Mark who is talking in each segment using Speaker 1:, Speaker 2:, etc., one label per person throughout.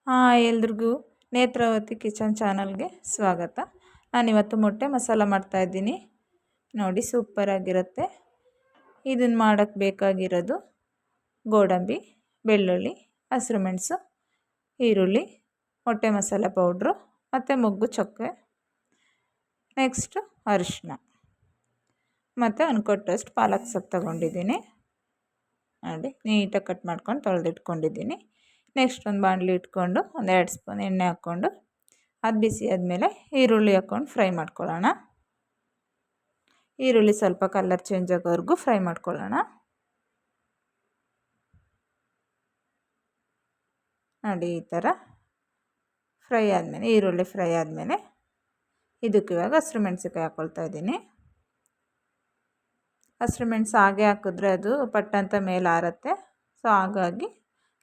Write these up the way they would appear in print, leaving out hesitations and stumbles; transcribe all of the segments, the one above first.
Speaker 1: ಎಲ್ರಿಗೂ ನೇತ್ರಾವತಿ ಕಿಚನ್ ಚಾನಲ್ಗೆ ಸ್ವಾಗತ. ನಾನಿವತ್ತು ಮೊಟ್ಟೆ ಮಸಾಲ ಮಾಡ್ತಾಯಿದ್ದೀನಿ. ನೋಡಿ, ಸೂಪರಾಗಿರುತ್ತೆ. ಇದನ್ನು ಮಾಡೋಕ್ಕೆ ಬೇಕಾಗಿರೋದು ಗೋಡಂಬಿ, ಬೆಳ್ಳುಳ್ಳಿ, ಹಸಿರು ಮೆಣಸು, ಈರುಳ್ಳಿ, ಮೊಟ್ಟೆ ಮಸಾಲ ಪೌಡ್ರು ಮತ್ತು ಮೊಗ್ಗು ಚಕ್ಕೆ, ನೆಕ್ಸ್ಟು ಅರಿಶಿನ ಮತ್ತು ಒಂದು ಕೊಟ್ಟಷ್ಟು ಪಾಲಕ್ ಸೊಪ್ಪು ತೊಗೊಂಡಿದ್ದೀನಿ. ನೋಡಿ, ನೀಟಾಗಿ ಕಟ್ ಮಾಡ್ಕೊಂಡು ತೊಳೆದಿಟ್ಕೊಂಡಿದ್ದೀನಿ. ನೆಕ್ಸ್ಟ್ ಒಂದು ಬಾಣಲಿ ಇಟ್ಕೊಂಡು ಒಂದು 2 ಸ್ಪೂನ್ ಎಣ್ಣೆ ಹಾಕ್ಕೊಂಡು ಅದು ಬಿಸಿ ಆದಮೇಲೆ ಈರುಳ್ಳಿ ಹಾಕ್ಕೊಂಡು ಫ್ರೈ ಮಾಡ್ಕೊಳ್ಳೋಣ. ಈರುಳ್ಳಿ ಸ್ವಲ್ಪ ಕಲರ್ ಚೇಂಜ್ ಆಗೋವರೆಗೂ ಫ್ರೈ ಮಾಡ್ಕೊಳ್ಳೋಣ. ನೋಡಿ, ಈ ಥರ ಫ್ರೈ ಆದಮೇಲೆ, ಈರುಳ್ಳಿ ಫ್ರೈ ಆದಮೇಲೆ ಇದಕ್ಕೆ ಇವಾಗ ಹಸಿರು ಮೆಣಸಿನ್ಕಾಯಿ ಹಾಕ್ಕೊಳ್ತಾ ಇದ್ದೀನಿ. ಹಸಿರು ಮೆಣಸು ಹಾಗೆ ಹಾಕಿದ್ರೆ ಅದು ಪಟ್ಟಂತ ಮೇಲೆ ಆರುತ್ತೆ. ಸೊ ಹಾಗಾಗಿ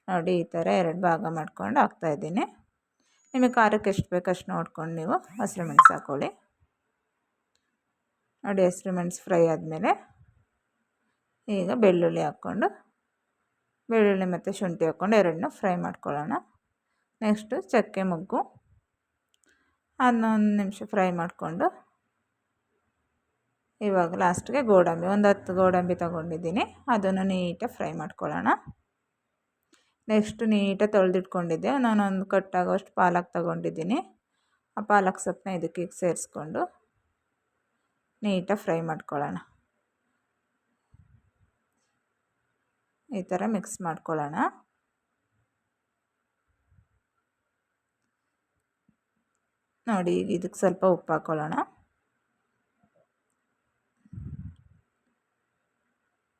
Speaker 1: ನೋಡಿ, ಈ ಥರ 2 ಭಾಗ ಮಾಡ್ಕೊಂಡು ಹಾಕ್ತಾಯಿದ್ದೀನಿ. ನಿಮಗೆ ಖಾರಕ್ಕೆ ಎಷ್ಟು ಬೇಕು ಅಷ್ಟು ನೋಡ್ಕೊಂಡು ನೀವು ಹಸಿರು ಮೆಣಸು ಹಾಕ್ಕೊಳ್ಳಿ. ನೋಡಿ, ಹಸಿರು ಮೆಣಸು ಫ್ರೈ ಆದಮೇಲೆ ಈಗ ಬೆಳ್ಳುಳ್ಳಿ ಹಾಕ್ಕೊಂಡು, ಬೆಳ್ಳುಳ್ಳಿ ಮತ್ತು ಶುಂಠಿ ಹಾಕ್ಕೊಂಡು ಎರಡನ್ನೂ ಫ್ರೈ ಮಾಡ್ಕೊಳ್ಳೋಣ. ನೆಕ್ಸ್ಟು ಚಕ್ಕೆ ಮೊಗ್ಗು ಅದನ್ನ 1 ನಿಮಿಷ ಫ್ರೈ ಮಾಡಿಕೊಂಡು ಇವಾಗ ಲಾಸ್ಟ್ಗೆ ಗೋಡಂಬಿ, ಒಂದು 10 ಗೋಡಂಬಿ ತೊಗೊಂಡಿದ್ದೀನಿ. ಅದನ್ನು ನೀಟಾಗಿ ಫ್ರೈ ಮಾಡ್ಕೊಳ್ಳೋಣ. ನೆಕ್ಸ್ಟು ನೀಟಾಗಿ ತೊಳೆದಿಟ್ಕೊಂಡಿದ್ದೆ, ನಾನೊಂದು ಕಟ್ಟಾಗೋಷ್ಟು ಪಾಲಕ್ ತೊಗೊಂಡಿದ್ದೀನಿ. ಆ ಪಾಲಕ್ ಸೊಪ್ಪನ್ನ ಇದಕ್ಕೆ ಸೇರಿಸ್ಕೊಂಡು ನೀಟಾಗಿ ಫ್ರೈ ಮಾಡ್ಕೊಳ್ಳೋಣ. ಈ ಥರ ಮಿಕ್ಸ್ ಮಾಡ್ಕೊಳ್ಳೋಣ. ನೋಡಿ, ಇದಕ್ಕೆ ಸ್ವಲ್ಪ ಉಪ್ಪು ಹಾಕ್ಕೊಳ್ಳೋಣ.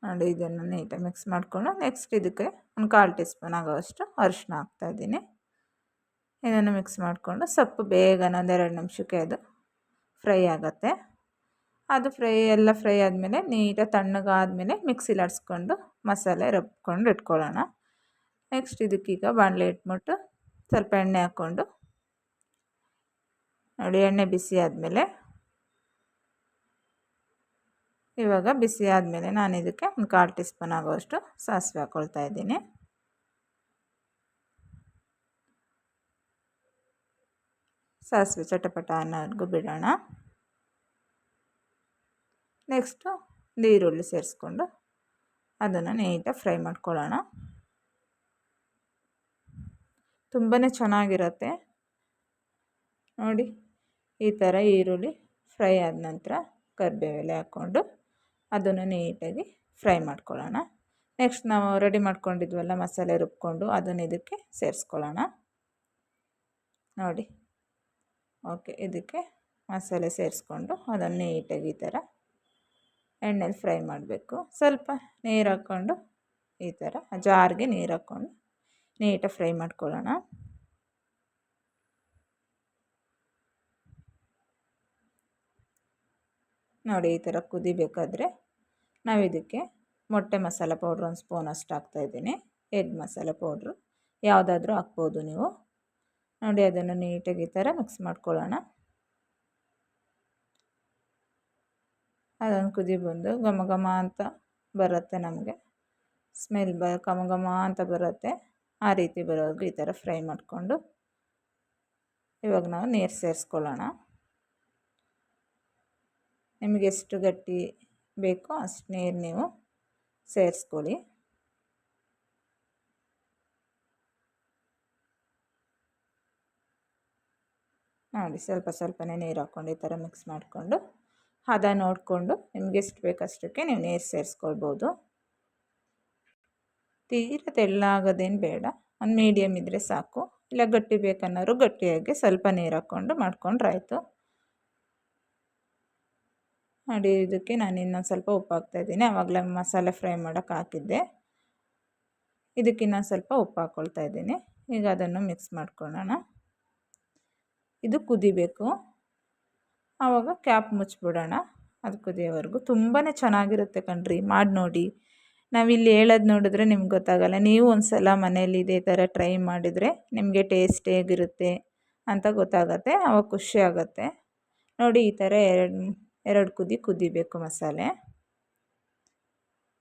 Speaker 1: ನೋಡಿ, ಇದನ್ನು ನೀಟಾಗಿ ಮಿಕ್ಸ್ ಮಾಡಿಕೊಂಡು ನೆಕ್ಸ್ಟ್ ಇದಕ್ಕೆ ಒಂದು 1/4 ಟೀ ಸ್ಪೂನ್ ಆಗೋವಷ್ಟು ಅರಿಶಿನ ಹಾಕ್ತಾಯಿದ್ದೀನಿ. ಇದನ್ನು ಮಿಕ್ಸ್ ಮಾಡಿಕೊಂಡು ಸೊಪ್ಪು ಬೇಗನೆ 1-2 ನಿಮಿಷಕ್ಕೆ ಅದು ಫ್ರೈ ಆಗುತ್ತೆ. ಅದು ಎಲ್ಲ ಫ್ರೈ ಆದಮೇಲೆ ನೀಟಾಗಿ ತಣ್ಣಗಾದಮೇಲೆ ಮಿಕ್ಸಿಲಿ ಆಡಿಸ್ಕೊಂಡು ಮಸಾಲೆ ರುಬ್ಕೊಂಡು ಇಟ್ಕೊಳ್ಳೋಣ. ನೆಕ್ಸ್ಟ್ ಇದಕ್ಕೀಗ ಬಾಣಲೆ ಇಟ್ಬಿಟ್ಟು ಸ್ವಲ್ಪ ಎಣ್ಣೆ ಹಾಕ್ಕೊಂಡು, ನೋಡಿ ಎಣ್ಣೆ ಬಿಸಿ ಆದಮೇಲೆ, ಇವಾಗ ಬಿಸಿ ಆದಮೇಲೆ ನಾನು ಇದಕ್ಕೆ ಒಂದು 1/4 ಟೀ ಸ್ಪೂನ್ ಆಗೋವಷ್ಟು ಸಾಸಿವೆ ಹಾಕ್ಕೊಳ್ತಾ ಇದ್ದೀನಿ. ಸಾಸಿವೆ ಚಟಪಟ ಅನ್ನೋವರೆಗೂ ಬಿಡೋಣ. ನೆಕ್ಸ್ಟು ಒಂದು ಈರುಳ್ಳಿ ಸೇರಿಸ್ಕೊಂಡು ಅದನ್ನು ನೀಟಾಗಿ ಫ್ರೈ ಮಾಡ್ಕೊಳ್ಳೋಣ. ತುಂಬಾ ಚೆನ್ನಾಗಿರುತ್ತೆ. ನೋಡಿ, ಈ ಥರ ಈರುಳ್ಳಿ ಫ್ರೈ ಆದ ನಂತರ ಕರಿಬೇವೆಲೆ ಹಾಕ್ಕೊಂಡು ಅದನ್ನು ನೀಟಾಗಿ ಫ್ರೈ ಮಾಡ್ಕೊಳ್ಳೋಣ. ನೆಕ್ಸ್ಟ್ ನಾವು ರೆಡಿ ಮಾಡ್ಕೊಂಡಿದ್ವಲ್ಲ ಮಸಾಲೆ ರುಬ್ಕೊಂಡು, ಅದನ್ನು ಇದಕ್ಕೆ ಸೇರಿಸ್ಕೊಳ್ಳೋಣ. ನೋಡಿ, ಓಕೆ, ಇದಕ್ಕೆ ಮಸಾಲೆ ಸೇರಿಸ್ಕೊಂಡು ಅದನ್ನು ನೀಟಾಗಿ ಈ ಥರ ಎಣ್ಣೆಲಿ ಫ್ರೈ ಮಾಡಬೇಕು. ಸ್ವಲ್ಪ ನೀರು ಹಾಕ್ಕೊಂಡು ಈ ಥರ ಜಾರ್ಗೆ ನೀರು ಹಾಕ್ಕೊಂಡು ನೀಟಾಗಿ ಫ್ರೈ ಮಾಡ್ಕೊಳ್ಳೋಣ. ನೋಡಿ, ಈ ಥರ ಕುದಿಬೇಕಾದ್ರೆ ನಾವು ಇದಕ್ಕೆ ಮೊಟ್ಟೆ ಮಸಾಲ ಪೌಡ್ರ್ 1 ಸ್ಪೂನ್ ಅಷ್ಟು ಹಾಕ್ತಾಯಿದ್ದೀನಿ. ಎಗ್ ಮಸಾಲ ಪೌಡ್ರು ಯಾವುದಾದ್ರೂ ಹಾಕ್ಬೋದು ನೀವು. ನೋಡಿ, ಅದನ್ನು ನೀಟಾಗಿ ಈ ಥರ ಮಿಕ್ಸ್ ಮಾಡ್ಕೊಳ್ಳೋಣ. ಅದೊಂದು ಕುದಿ ಬಂದು ಘಮ ಘಮ ಅಂತ ಬರುತ್ತೆ, ನಮಗೆ ಸ್ಮೆಲ್ ಘಮ ಘಮ ಅಂತ ಬರುತ್ತೆ. ಆ ರೀತಿ ಬರೋವರೆಗೂ ಈ ಥರ ಫ್ರೈ ಮಾಡಿಕೊಂಡು ಇವಾಗ ನಾವು ನೀರು ಸೇರಿಸ್ಕೊಳ್ಳೋಣ. ನಿಮಗೆ ಎಷ್ಟು ಗಟ್ಟಿ ಬೇಕೋ ಅಷ್ಟು ನೀರು ನೀವು ಸೇರಿಸ್ಕೊಳ್ಳಿ. ನೋಡಿ, ಸ್ವಲ್ಪ ಸ್ವಲ್ಪನೇ ನೀರು ಹಾಕ್ಕೊಂಡು ಈ ಥರ ಮಿಕ್ಸ್ ಮಾಡಿಕೊಂಡು ಹದ ನೋಡಿಕೊಂಡು ನಿಮ್ಗೆ ಎಷ್ಟು ಬೇಕಷ್ಟಕ್ಕೆ ನೀವು ನೀರು ಸೇರಿಸ್ಕೊಳ್ಬೋದು. ತೀರ ತೆಳ್ಳಾಗೋದೇನು ಬೇಡ, ಒಂದು ಮೀಡಿಯಮ್ ಇದ್ದರೆ ಸಾಕು. ಇಲ್ಲ ಗಟ್ಟಿ ಬೇಕನ್ನೋರು ಗಟ್ಟಿಯಾಗಿ ಸ್ವಲ್ಪ ನೀರು ಹಾಕ್ಕೊಂಡು ಮಾಡ್ಕೊಂಡ್ರೆ ಆಯಿತು. ನೋಡಿ, ಇದಕ್ಕೆ ನಾನು ಇನ್ನೊಂದು ಸ್ವಲ್ಪ ಉಪ್ಪು ಹಾಕ್ತಾಯಿದ್ದೀನಿ. ಆವಾಗಲೇ ಮಸಾಲೆ ಫ್ರೈ ಮಾಡೋಕ್ಕೆ ಹಾಕಿದ್ದೆ. ಇದಕ್ಕೆ ಇನ್ನೊಂದು ಸ್ವಲ್ಪ ಉಪ್ಪು ಹಾಕ್ಕೊಳ್ತಾ ಇದ್ದೀನಿ. ಈಗ ಅದನ್ನು ಮಿಕ್ಸ್ ಮಾಡ್ಕೊಳ್ಳೋಣ. ಇದು ಕುದಿಬೇಕು, ಆವಾಗ ಕ್ಯಾಪ್ ಮುಚ್ಚಿಬಿಡೋಣ. ಅದು ಕುದಿಯೋವರೆಗೂ ತುಂಬಾ ಚೆನ್ನಾಗಿರುತ್ತೆ ಕಣ್ರಿ, ಮಾಡಿ ನೋಡಿ. ನಾವಿಲ್ಲಿ ಹೇಳೋದು ನೋಡಿದ್ರೆ ನಿಮ್ಗೆ ಗೊತ್ತಾಗಲ್ಲ. ನೀವು ಒಂದು ಸಲ ಮನೇಲಿ ಇದೇ ಥರ ಟ್ರೈ ಮಾಡಿದರೆ ನಿಮಗೆ ಟೇಸ್ಟ್ ಹೇಗಿರುತ್ತೆ ಅಂತ ಗೊತ್ತಾಗುತ್ತೆ, ಆವಾಗ ಖುಷಿ ಆಗುತ್ತೆ. ನೋಡಿ, ಈ ಥರ ಎರಡು ಕುದಿಬೇಕು ಮಸಾಲೆ.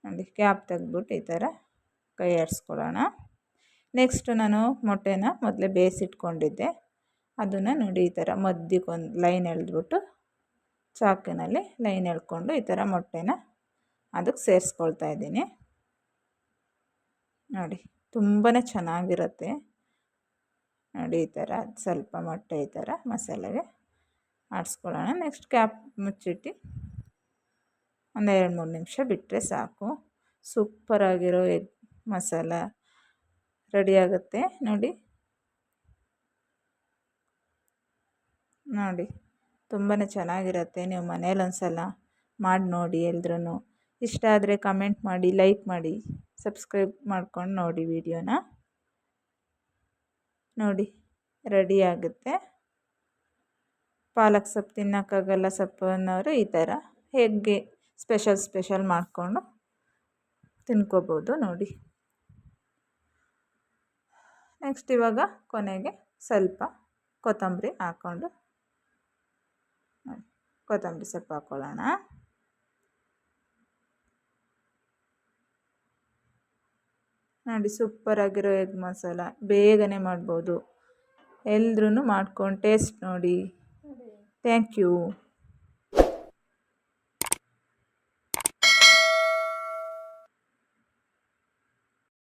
Speaker 1: ನೋಡಿ, ಕ್ಯಾಪ್ ತೆಗೆದ್ಬಿಟ್ಟು ಈ ಥರ ಕೈ ಆಡಿಸ್ಕೊಳ್ಳೋಣ. ನೆಕ್ಸ್ಟು ನಾನು ಮೊಟ್ಟೆನ ಮೊದಲೇ ಬೇಯಿಸಿಟ್ಕೊಂಡಿದ್ದೆ. ಅದನ್ನು ನೋಡಿ ಈ ಥರ ಮಧ್ಯಕ್ಕೊಂದು ಲೈನ್ ಎಳೆದ್ಬಿಟ್ಟು ಚಾಕಿನಲ್ಲಿ ಲೈನ್ ಎಳ್ಕೊಂಡು ಈ ಥರ ಮೊಟ್ಟೆನ ಅದಕ್ಕೆ ಸೇರಿಸ್ಕೊಳ್ತಾ ಇದ್ದೀನಿ. ನೋಡಿ ತುಂಬಾ ಚೆನ್ನಾಗಿರುತ್ತೆ. ನೋಡಿ ಈ ಥರ ಸ್ವಲ್ಪ ಮೊಟ್ಟೆ ಈ ಥರ ಮಸಾಲೆಗೆ ಆಡಿಸ್ಕೊಳ್ಳೋಣ. ನೆಕ್ಸ್ಟ್ ಕ್ಯಾಪ್ ಮುಚ್ಚಿಟ್ಟು ಒಂದು 2-3 ನಿಮಿಷ ಬಿಟ್ಟರೆ ಸಾಕು. ಸೂಪರಾಗಿರೋ ಎಗ್ ಮಸಾಲ ರೆಡಿಯಾಗುತ್ತೆ. ನೋಡಿ ತುಂಬಾ ಚೆನ್ನಾಗಿರುತ್ತೆ. ನೀವು ಮನೇಲಿ ಒಂದ್ಸಲ ಮಾಡಿ ನೋಡಿ ಎಲ್ರೂ. ಇಷ್ಟ ಆದರೆ ಕಮೆಂಟ್ ಮಾಡಿ, ಲೈಕ್ ಮಾಡಿ, ಸಬ್ಸ್ಕ್ರೈಬ್ ಮಾಡ್ಕೊಂಡು ನೋಡಿ ವಿಡಿಯೋನ. ನೋಡಿ ರೆಡಿಯಾಗುತ್ತೆ. ಪಾಲಕ್ ಸೊಪ್ಪು ತಿನ್ನೋಕ್ಕಾಗಲ್ಲ ಸೊಪ್ಪು ಅನ್ನೋರು ಈ ಥರ ಹೇಗೆ ಸ್ಪೆಷಲ್ ಮಾಡಿಕೊಂಡು ತಿನ್ಕೋಬೋದು ನೋಡಿ. ನೆಕ್ಸ್ಟ್ ಇವಾಗ ಕೊನೆಗೆ ಸ್ವಲ್ಪ ಕೊತ್ತಂಬರಿ ಹಾಕ್ಕೊಂಡು ಕೊತ್ತಂಬರಿ ಸೊಪ್ಪು ಹಾಕ್ಕೊಳ್ಳೋಣ. ನೋಡಿ ಸೂಪರಾಗಿರೋ ಎಗ್ ಮಸಾಲ ಬೇಗನೆ ಮಾಡ್ಬೋದು. ಎಲ್ರೂ ಮಾಡ್ಕೊಂಡು ಟೇಸ್ಟ್ ನೋಡಿ. Thank you.